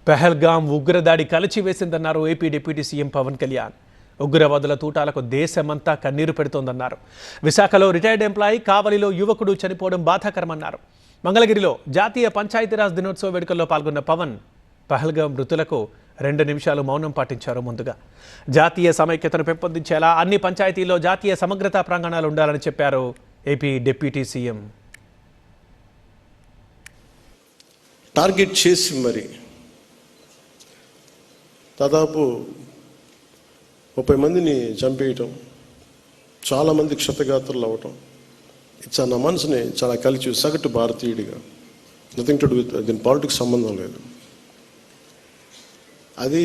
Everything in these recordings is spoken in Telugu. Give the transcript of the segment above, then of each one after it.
పెహల్గాం ఉగ్రదాడి కలిచివేసిందన్నారు AP deputy CM Pawan Kalyan. ఉగ్రవాదుల తూటాలకు దేశమంతా కన్నీరు పెడుతోందన్నారు. విశాఖలో రిటైర్డ్ ఎంప్లాయీ, కావలిలో యువకుడు చనిపోవడం బాధాకరమన్నారు. మంగళగిరిలో జాతీయ పంచాయతీరాజ్ దినోత్సవ వేడుకల్లో పాల్గొన్న పవన్ పెహల్గాం మృతులకు 2 నిమిషాలు మౌనం పాటించారు. ముందుగా జాతీయ సమైక్యతను పెంపొందించేలా అన్ని పంచాయతీల్లో జాతీయ సమగ్రతా ప్రాంగణాలు ఉండాలని చెప్పారు ఏపీ డిప్యూటీ సీఎం. టార్గెట్ చేసి మరి దాదాపు 30 మందిని చంపేయటం, చాలామంది క్షతగాత్రులు అవ్వటం, నా మనసుని చాలా కలిసి సగటు భారతీయుడిగా, నథింగ్ టు డూ విత్ దీని పాలిటిక్స్ సంబంధం లేదు. అది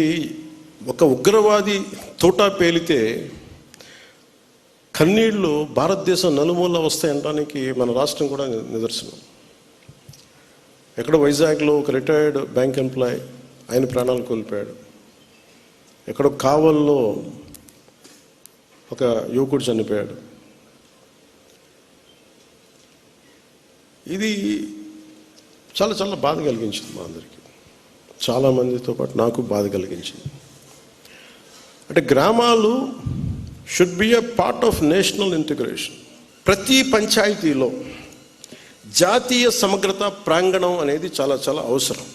ఒక ఉగ్రవాది తోటా పేలితే కన్నీళ్లు భారతదేశం నలుమూల వస్తాయనడానికి మన రాష్ట్రం కూడా నిదర్శనం. ఎక్కడో వైజాగ్లో ఒక రిటైర్డ్ బ్యాంక్ ఎంప్లాయీ ఆయన ప్రాణాలు కోల్పోయాడు. ఎక్కడో కావల్లో ఒక యువకుడు చనిపోయాడు. ఇది చాలా చాలా బాధ కలిగించింది మా అందరికీ, చాలామందితో పాటు నాకు బాధ కలిగించింది. అంటే గ్రామాలు should be a part of national integration. ప్రతి పంచాయతీలో జాతీయ సమగ్రత ప్రాంగణం అనేది చాలా చాలా అవసరం.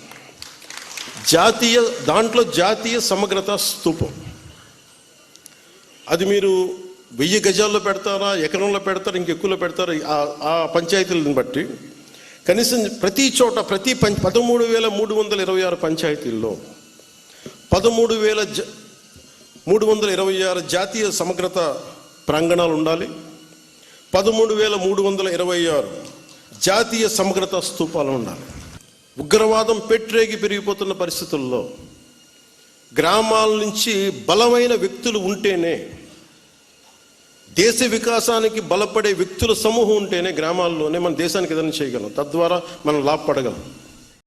దాంట్లో జాతీయ సమగ్రత స్తూపం, అది మీరు 1000 గజాల్లో పెడతారా, ఎకరంలో పెడతారా, ఇంకెక్కువలో పెడతారా, ఆ పంచాయతీలను బట్టి కనీసం ప్రతి చోట 13,326 పంచాయతీల్లో 13,326 జాతీయ సమగ్రత ప్రాంగణాలు ఉండాలి. 13,326 జాతీయ సమగ్రత స్తూపాలు ఉండాలి. ఉగ్రవాదం పెట్రేగి పెరిగిపోతున్న పరిస్థితుల్లో గ్రామాల నుంచి బలమైన వ్యక్తులు ఉంటేనే, దేశ వికాసానికి బలపడే వ్యక్తుల సమూహం ఉంటేనే గ్రామాల్లోనే మన దేశానికి ఏదైనా చేయగలం, తద్వారా మనం లాభపడగలం.